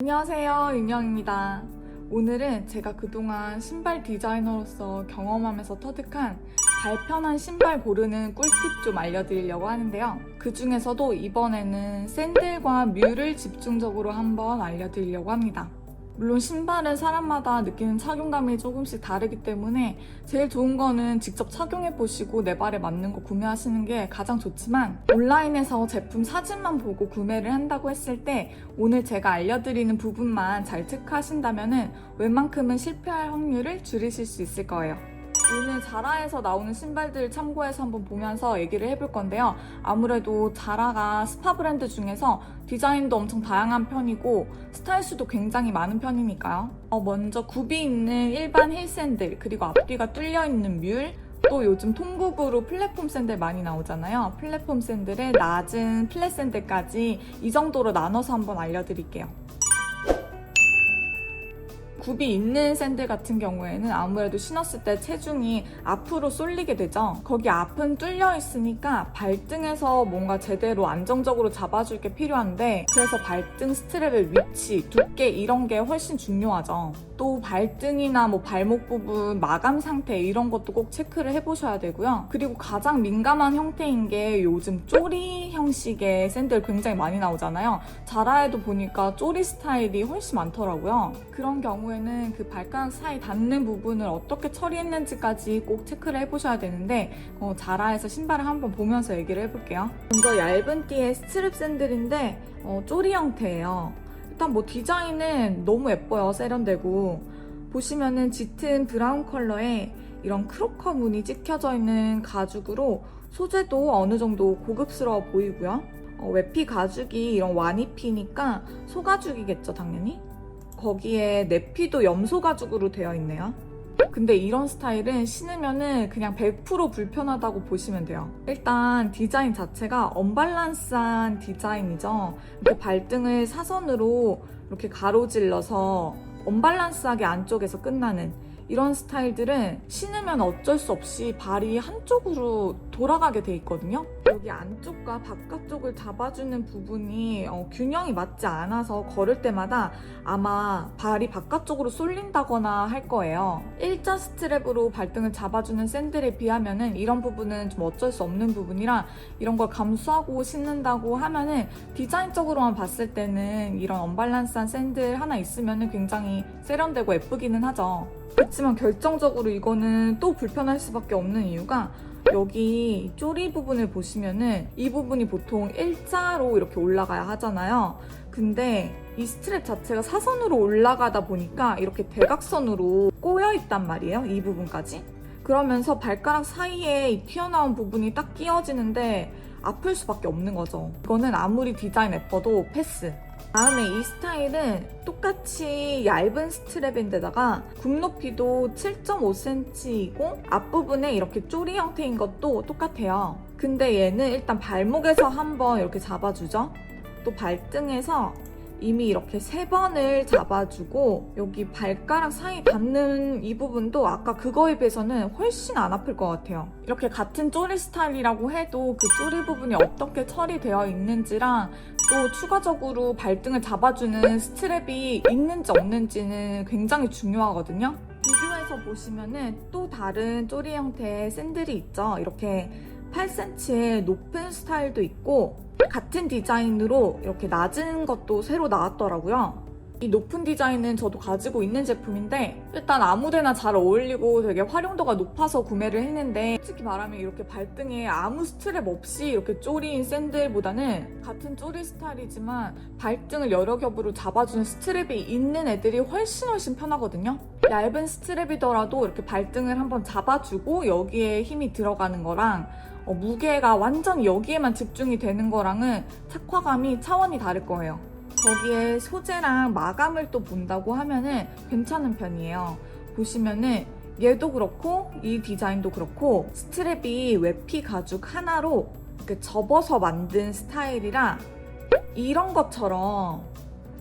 안녕하세요, 윤영입니다. 오늘은 제가 그동안 신발 디자이너로서 경험하면서 터득한 발편한 신발 고르는 꿀팁 좀 알려드리려고 하는데요. 그 중에서도 이번에는 샌들과 뮤를 집중적으로 한번 알려드리려고 합니다. 물론 신발은 사람마다 느끼는 착용감이 조금씩 다르기 때문에 제일 좋은 거는 직접 착용해보시고 내 발에 맞는 거 구매하시는 게 가장 좋지만, 온라인에서 제품 사진만 보고 구매를 한다고 했을 때 오늘 제가 알려드리는 부분만 잘 체크하신다면 웬만큼은 실패할 확률을 줄이실 수 있을 거예요. 오늘 자라에서 나오는 신발들을 참고해서 한번 보면서 얘기를 해볼 건데요. 아무래도 자라가 스파 브랜드 중에서 디자인도 엄청 다양한 편이고 스타일 수도 굉장히 많은 편이니까요. 먼저 굽이 있는 일반 힐 샌들, 그리고 앞뒤가 뚫려 있는 뮬, 또 요즘 통굽으로 플랫폼 샌들 많이 나오잖아요. 플랫폼 샌들에 낮은 플랫 샌들까지 이 정도로 나눠서 한번 알려드릴게요. 굽이 있는 샌들 같은 경우에는 아무래도 신었을 때 체중이 앞으로 쏠리게 되죠. 거기 앞은 뚫려 있으니까 발등에서 뭔가 제대로 안정적으로 잡아줄 게 필요한데, 그래서 발등 스트랩의 위치, 두께 이런 게 훨씬 중요하죠. 또 발등이나 발목 부분 마감 상태 이런 것도 꼭 체크를 해보셔야 되고요. 그리고 가장 민감한 형태인 게 요즘 쪼리 형식의 샌들 굉장히 많이 나오잖아요. 자라에도 보니까 쪼리 스타일이 훨씬 많더라고요. 그런 경우에는 그 발가락 사이 닿는 부분을 어떻게 처리했는지까지 꼭 체크를 해보셔야 되는데, 자라에서 신발을 한번 보면서 얘기를 해볼게요. 먼저 얇은 띠의 스트랩 샌들인데 쪼리 형태예요. 일단 디자인은 너무 예뻐요. 세련되고 보시면은 짙은 브라운 컬러에 이런 크로커 무늬 찍혀져 있는 가죽으로 소재도 어느 정도 고급스러워 보이고요. 외피 가죽이 이런 와니피니까 소가죽이겠죠, 당연히. 거기에 내피도 염소 가죽으로 되어 있네요. 근데 이런 스타일은 신으면은 그냥 100% 불편하다고 보시면 돼요. 일단 디자인 자체가 언밸런스한 디자인이죠. 이렇게 발등을 사선으로 이렇게 가로질러서 언밸런스하게 안쪽에서 끝나는 이런 스타일들은 신으면 어쩔 수 없이 발이 한쪽으로 돌아가게 돼 있거든요. 여기 안쪽과 바깥쪽을 잡아주는 부분이 균형이 맞지 않아서 걸을 때마다 아마 발이 바깥쪽으로 쏠린다거나 할 거예요. 일자 스트랩으로 발등을 잡아주는 샌들에 비하면은 이런 부분은 좀 어쩔 수 없는 부분이라, 이런 걸 감수하고 신는다고 하면은 디자인적으로만 봤을 때는 이런 언밸런스한 샌들 하나 있으면은 굉장히 세련되고 예쁘기는 하죠. 그렇지만 결정적으로 이거는 또 불편할 수밖에 없는 이유가, 여기 쪼리 부분을 보시면은 이 부분이 보통 일자로 이렇게 올라가야 하잖아요. 근데 이 스트랩 자체가 사선으로 올라가다 보니까 이렇게 대각선으로 꼬여 있단 말이에요. 이 부분까지. 그러면서 발가락 사이에 이 튀어나온 부분이 딱 끼어지는데 아플 수밖에 없는 거죠. 이거는 아무리 디자인 예뻐도 패스. 다음에 이 스타일은 똑같이 얇은 스트랩인데다가 굽 높이도 7.5cm이고 앞부분에 이렇게 쪼리 형태인 것도 똑같아요. 근데 얘는 일단 발목에서 한번 이렇게 잡아주죠. 또 발등에서 이미 이렇게 3번을 잡아주고, 여기 발가락 사이 닿는 이 부분도 아까 그거에 비해서는 훨씬 안 아플 것 같아요. 이렇게 같은 쪼리 스타일이라고 해도 그 쪼리 부분이 어떻게 처리되어 있는지랑 또 추가적으로 발등을 잡아주는 스트랩이 있는지 없는지는 굉장히 중요하거든요. 비교해서 보시면은 또 다른 쪼리 형태의 샌들이 있죠. 이렇게 8cm의 높은 스타일도 있고, 같은 디자인으로 이렇게 낮은 것도 새로 나왔더라고요. 이 높은 디자인은 저도 가지고 있는 제품인데 일단 아무데나 잘 어울리고 되게 활용도가 높아서 구매를 했는데, 솔직히 말하면 이렇게 발등에 아무 스트랩 없이 이렇게 쪼리인 샌들보다는 같은 쪼리 스타일이지만 발등을 여러 겹으로 잡아주는 스트랩이 있는 애들이 훨씬 편하거든요. 얇은 스트랩이더라도 이렇게 발등을 한번 잡아주고 여기에 힘이 들어가는 거랑 무게가 완전 여기에만 집중이 되는 거랑은 착화감이 차원이 다를 거예요. 거기에 소재랑 마감을 또 본다고 하면은 괜찮은 편이에요. 보시면은 얘도 그렇고 이 디자인도 그렇고 스트랩이 외피 가죽 하나로 이렇게 접어서 만든 스타일이라 이런 것처럼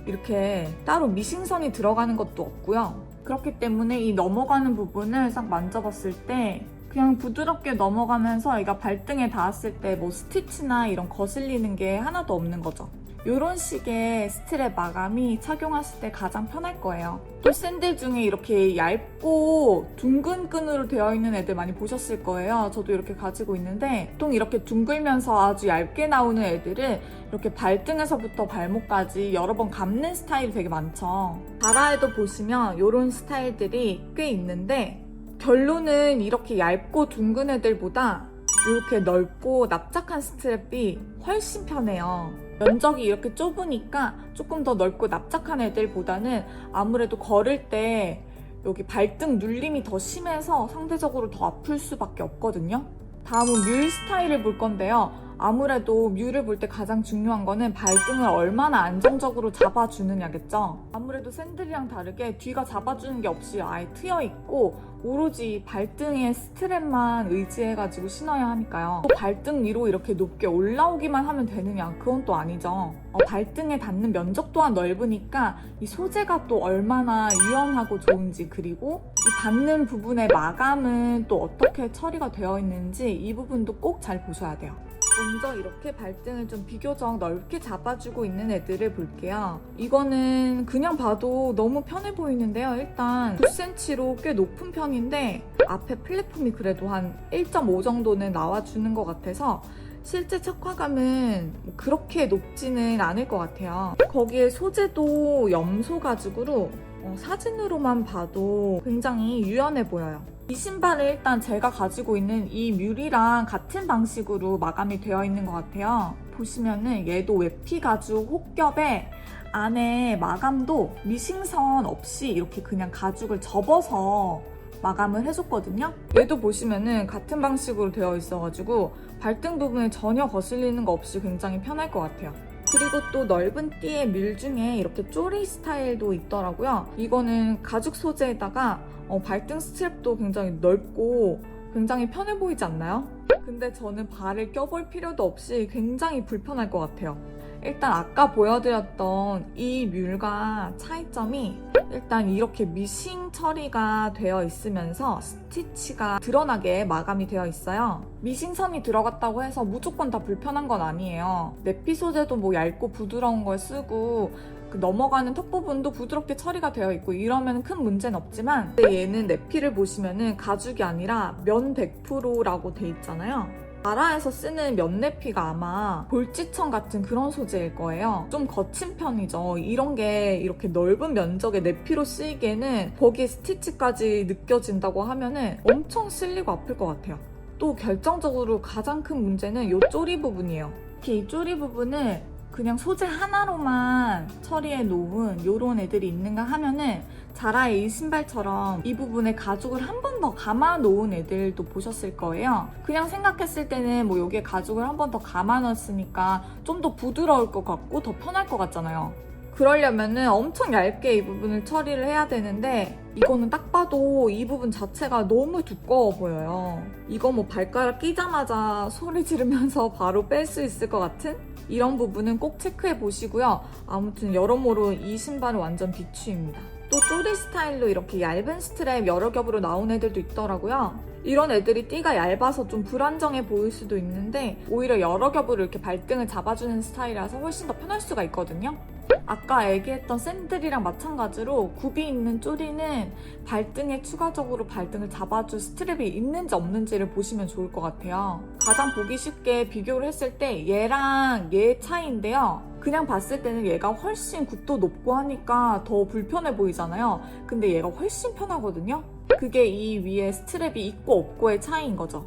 이렇게 따로 미싱선이 들어가는 것도 없고요. 그렇기 때문에 이 넘어가는 부분을 싹 만져봤을 때 그냥 부드럽게 넘어가면서 얘가 발등에 닿았을 때 스티치나 이런 거슬리는 게 하나도 없는 거죠. 이런 식의 스트랩 마감이 착용하실 때 가장 편할 거예요. 또 샌들 중에 이렇게 얇고 둥근 끈으로 되어 있는 애들 많이 보셨을 거예요. 저도 이렇게 가지고 있는데 보통 이렇게 둥글면서 아주 얇게 나오는 애들은 이렇게 발등에서부터 발목까지 여러 번 감는 스타일이 되게 많죠. 자라에도 보시면 이런 스타일들이 꽤 있는데 결론은 이렇게 얇고 둥근 애들보다 이렇게 넓고 납작한 스트랩이 훨씬 편해요. 면적이 이렇게 좁으니까 조금 더 넓고 납작한 애들보다는 아무래도 걸을 때 여기 발등 눌림이 더 심해서 상대적으로 더 아플 수밖에 없거든요. 다음은 뮬 스타일을 볼 건데요. 아무래도 뮬을 볼 때 가장 중요한 거는 발등을 얼마나 안정적으로 잡아주느냐겠죠. 아무래도 샌들이랑 다르게 뒤가 잡아주는 게 없이 아예 트여 있고 오로지 발등의 스트랩만 의지해가지고 신어야 하니까요. 또 발등 위로 이렇게 높게 올라오기만 하면 되느냐? 그건 또 아니죠. 발등에 닿는 면적 또한 넓으니까 이 소재가 또 얼마나 유연하고 좋은지, 그리고 이 닿는 부분의 마감은 또 어떻게 처리가 되어 있는지 이 부분도 꼭 잘 보셔야 돼요. 먼저 이렇게 발등을 좀 비교적 넓게 잡아주고 있는 애들을 볼게요. 이거는 그냥 봐도 너무 편해 보이는데요. 일단 9cm로 꽤 높은 편인데 앞에 플랫폼이 그래도 한 1.5 정도는 나와주는 것 같아서 실제 착화감은 그렇게 높지는 않을 것 같아요. 거기에 소재도 염소 가죽으로 사진으로만 봐도 굉장히 유연해 보여요. 이 신발을 일단 제가 가지고 있는 이 뮬이랑 같은 방식으로 마감이 되어 있는 것 같아요. 보시면은 얘도 외피 가죽 혹겹에 안에 마감도 미싱선 없이 이렇게 그냥 가죽을 접어서 마감을 해줬거든요. 얘도 보시면은 같은 방식으로 되어 있어가지고 발등 부분에 전혀 거슬리는 거 없이 굉장히 편할 것 같아요. 그리고 또 넓은 띠의 뮬 중에 이렇게 쪼리 스타일도 있더라고요. 이거는 가죽 소재에다가 발등 스트랩도 굉장히 넓고 굉장히 편해 보이지 않나요? 근데 저는 발을 껴볼 필요도 없이 굉장히 불편할 것 같아요. 일단 아까 보여드렸던 이 뮬과 차이점이 일단 이렇게 미싱 처리가 되어 있으면서 스티치가 드러나게 마감이 되어 있어요. 미싱선이 들어갔다고 해서 무조건 다 불편한 건 아니에요. 내피 소재도 뭐 얇고 부드러운 걸 쓰고 그 넘어가는 턱 부분도 부드럽게 처리가 되어 있고 이러면 큰 문제는 없지만 얘는 내피를 보시면은 가죽이 아니라 면 100%라고 돼 있잖아요. 자라에서 쓰는 면 내피가 아마 볼지천 같은 그런 소재일 거예요. 좀 거친 편이죠. 이런 게 이렇게 넓은 면적의 내피로 쓰이기에는 거기에 스티치까지 느껴진다고 하면은 엄청 쓸리고 아플 것 같아요. 또 결정적으로 가장 큰 문제는 이 쪼리 부분이에요. 특히 이 쪼리 부분을 그냥 소재 하나로만 처리해 놓은 이런 애들이 있는가 하면은 자라의 이 신발처럼 이 부분에 가죽을 한 번 더 감아 놓은 애들도 보셨을 거예요. 그냥 생각했을 때는 뭐 여기에 가죽을 한 번 더 감아 넣었으니까 좀 더 부드러울 것 같고 더 편할 것 같잖아요. 그러려면은 엄청 얇게 이 부분을 처리를 해야 되는데 이거는 딱 봐도 이 부분 자체가 너무 두꺼워 보여요. 이거 뭐 발가락 끼자마자 소리 지르면서 바로 뺄 수 있을 것 같은? 이런 부분은 꼭 체크해 보시고요. 아무튼 여러모로 이 신발은 완전 비추입니다. 또 쪼리 스타일로 이렇게 얇은 스트랩 여러 겹으로 나온 애들도 있더라고요. 이런 애들이 띠가 얇아서 좀 불안정해 보일 수도 있는데 오히려 여러 겹으로 이렇게 발등을 잡아주는 스타일이라서 훨씬 더 편할 수가 있거든요. 아까 얘기했던 샌들이랑 마찬가지로 굽이 있는 쪼리는 발등에 추가적으로 발등을 잡아줄 스트랩이 있는지 없는지를 보시면 좋을 것 같아요. 가장 보기 쉽게 비교를 했을 때 얘랑 얘 차이인데요. 그냥 봤을 때는 얘가 훨씬 굽도 높고 하니까 더 불편해 보이잖아요. 근데 얘가 훨씬 편하거든요. 그게 이 위에 스트랩이 있고 없고의 차이인 거죠.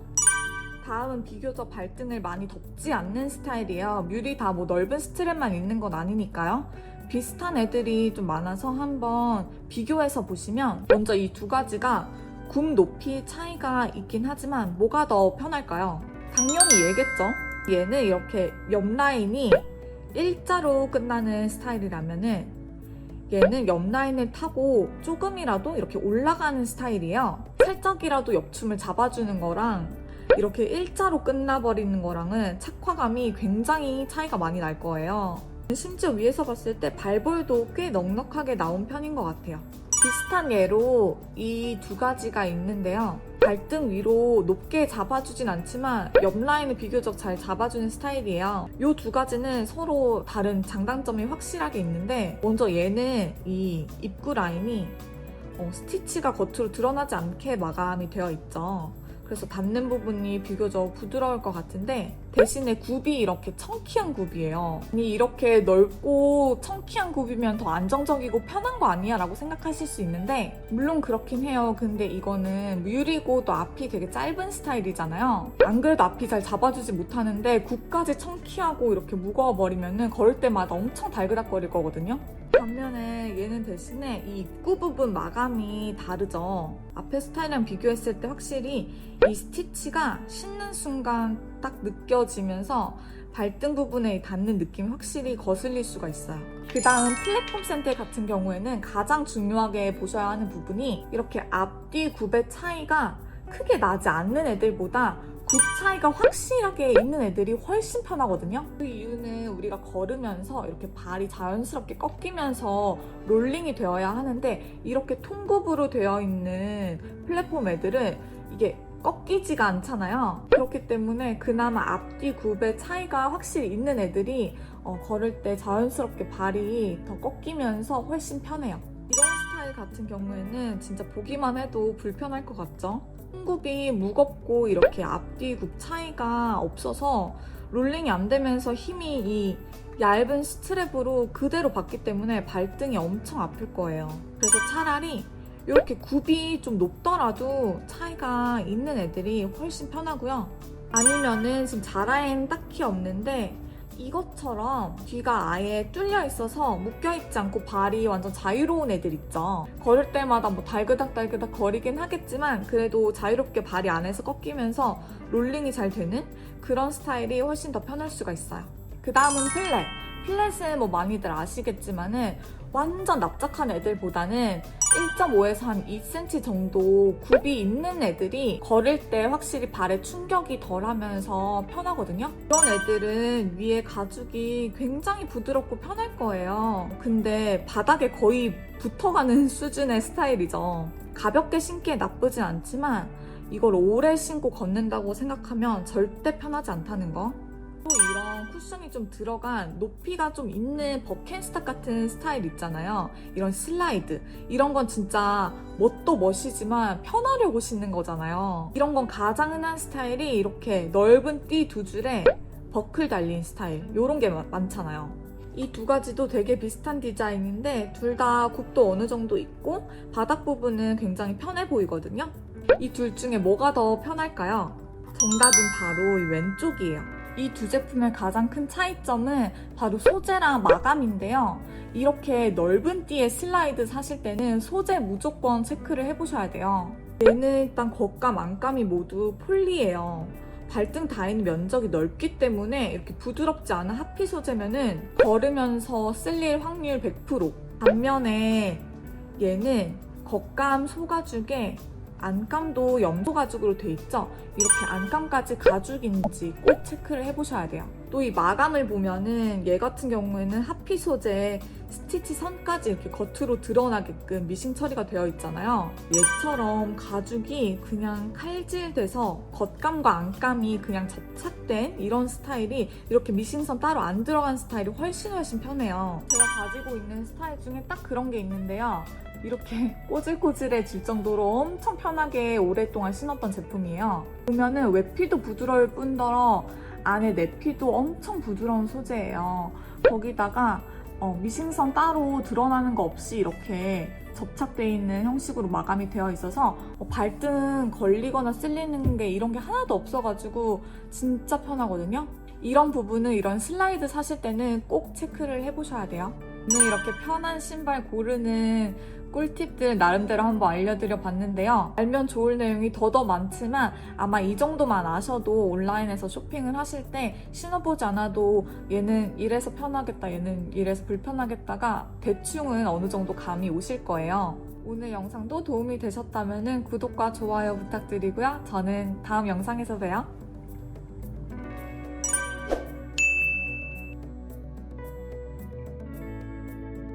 다음은 비교적 발등을 많이 덮지 않는 스타일이에요. 뮬이 다 뭐 넓은 스트랩만 있는 건 아니니까요. 비슷한 애들이 좀 많아서 한번 비교해서 보시면 먼저 이 두 가지가 굽 높이 차이가 있긴 하지만 뭐가 더 편할까요? 당연히 얘겠죠. 얘는 이렇게 옆 라인이 일자로 끝나는 스타일이라면은 얘는 옆 라인을 타고 조금이라도 이렇게 올라가는 스타일이에요. 살짝이라도 옆춤을 잡아주는 거랑 이렇게 일자로 끝나버리는 거랑은 착화감이 굉장히 차이가 많이 날 거예요. 심지어 위에서 봤을 때 발볼도 꽤 넉넉하게 나온 편인 것 같아요. 비슷한 예로 이 두 가지가 있는데요. 발등 위로 높게 잡아주진 않지만 옆 라인을 비교적 잘 잡아주는 스타일이에요. 이 두 가지는 서로 다른 장단점이 확실하게 있는데, 먼저 얘는 이 입구 라인이 스티치가 겉으로 드러나지 않게 마감이 되어 있죠. 그래서 닿는 부분이 비교적 부드러울 것 같은데, 대신에 굽이 이렇게 청키한 굽이에요. 아니, 이렇게 넓고 청키한 굽이면 더 안정적이고 편한 거 아니야? 라고 생각하실 수 있는데, 물론 그렇긴 해요. 근데 이거는 유리고 또 앞이 되게 짧은 스타일이잖아요. 안 그래도 앞이 잘 잡아주지 못하는데 굽까지 청키하고 이렇게 무거워버리면 걸을 때마다 엄청 달그락거릴 거거든요. 반면에 얘는 대신에 이 입구 부분 마감이 다르죠. 앞에 스타일이랑 비교했을 때 확실히 이 스티치가 신는 순간 딱 느껴지면서 발등 부분에 닿는 느낌이 확실히 거슬릴 수가 있어요. 그 다음 플랫폼 샌들 같은 경우에는 가장 중요하게 보셔야 하는 부분이, 이렇게 앞뒤 굽의 차이가 크게 나지 않는 애들보다 굽 차이가 확실하게 있는 애들이 훨씬 편하거든요. 그 이유는 우리가 걸으면서 이렇게 발이 자연스럽게 꺾이면서 롤링이 되어야 하는데, 이렇게 통굽으로 되어 있는 플랫폼 애들은 이게 꺾이지가 않잖아요. 그렇기 때문에 그나마 앞뒤 굽의 차이가 확실히 있는 애들이 걸을 때 자연스럽게 발이 더 꺾이면서 훨씬 편해요. 이런 스타일 같은 경우에는 진짜 보기만 해도 불편할 것 같죠? 통굽이 무겁고 이렇게 앞뒤 굽 차이가 없어서 롤링이 안 되면서 힘이 이 얇은 스트랩으로 그대로 받기 때문에 발등이 엄청 아플 거예요. 그래서 차라리 이렇게 굽이 좀 높더라도 차이가 있는 애들이 훨씬 편하고요. 아니면은 지금 자라엔 딱히 없는데 이것처럼 뒤가 아예 뚫려 있어서 묶여 있지 않고 발이 완전 자유로운 애들 있죠. 걸을 때마다 뭐 달그닥달그닥 거리긴 하겠지만 그래도 자유롭게 발이 안에서 꺾이면서 롤링이 잘 되는 그런 스타일이 훨씬 더 편할 수가 있어요. 그 다음은 플랫. 플랫은 뭐 많이들 아시겠지만은 완전 납작한 애들보다는 1.5에서 한 2cm 정도 굽이 있는 애들이 걸을 때 확실히 발에 충격이 덜 하면서 편하거든요. 그런 애들은 위에 가죽이 굉장히 부드럽고 편할 거예요. 근데 바닥에 거의 붙어가는 수준의 스타일이죠. 가볍게 신기에 나쁘진 않지만 이걸 오래 신고 걷는다고 생각하면 절대 편하지 않다는 거. 또 이런 쿠션이 좀 들어간 높이가 좀 있는 버켄스탁 같은 스타일 있잖아요. 이런 슬라이드. 이런 건 진짜 멋도 멋이지만 편하려고 신는 거잖아요. 이런 건 가장 흔한 스타일이 이렇게 넓은 띠 두 줄에 버클 달린 스타일. 이런 게 많잖아요. 이 두 가지도 되게 비슷한 디자인인데 둘 다 굽도 어느 정도 있고 바닥 부분은 굉장히 편해 보이거든요. 이 둘 중에 뭐가 더 편할까요? 정답은 바로 이 왼쪽이에요. 이 두 제품의 가장 큰 차이점은 바로 소재랑 마감인데요. 이렇게 넓은 띠의 슬라이드 사실 때는 소재 무조건 체크를 해보셔야 돼요. 얘는 일단 겉감, 안감이 모두 폴리예요. 발등 닿은 면적이 넓기 때문에 이렇게 부드럽지 않은 하피 소재면은 걸으면서 쓸릴 확률 100%. 반면에 얘는 겉감 소가죽에 안감도 염소 가죽으로 돼 있죠. 이렇게 안감까지 가죽인지 꼭 체크를 해보셔야 돼요. 또 이 마감을 보면은 얘 같은 경우에는 하피 소재에 스티치 선까지 이렇게 겉으로 드러나게끔 미싱 처리가 되어 있잖아요. 얘처럼 가죽이 그냥 칼질돼서 겉감과 안감이 그냥 접착된 이런 스타일이 이렇게 미싱선 따로 안 들어간 스타일이 훨씬 편해요. 제가 가지고 있는 스타일 중에 딱 그런 게 있는데요. 이렇게 꼬질꼬질해질 정도로 엄청 편하게 오랫동안 신었던 제품이에요. 보면은 외피도 부드러울 뿐더러 안에 내피도 엄청 부드러운 소재예요. 거기다가 미싱선 따로 드러나는 거 없이 이렇게 접착되어 있는 형식으로 마감이 되어 있어서 발등 걸리거나 쓸리는 게 이런 게 하나도 없어가지고 진짜 편하거든요. 이런 부분은 이런 슬라이드 사실 때는 꼭 체크를 해보셔야 돼요. 오늘 이렇게 편한 신발 고르는 꿀팁들 나름대로 한번 알려드려 봤는데요. 알면 좋을 내용이 더더 많지만 아마 이 정도만 아셔도 온라인에서 쇼핑을 하실 때 신어보지 않아도 얘는 이래서 편하겠다, 얘는 이래서 불편하겠다가 대충은 어느 정도 감이 오실 거예요. 오늘 영상도 도움이 되셨다면 구독과 좋아요 부탁드리고요. 저는 다음 영상에서 봬요.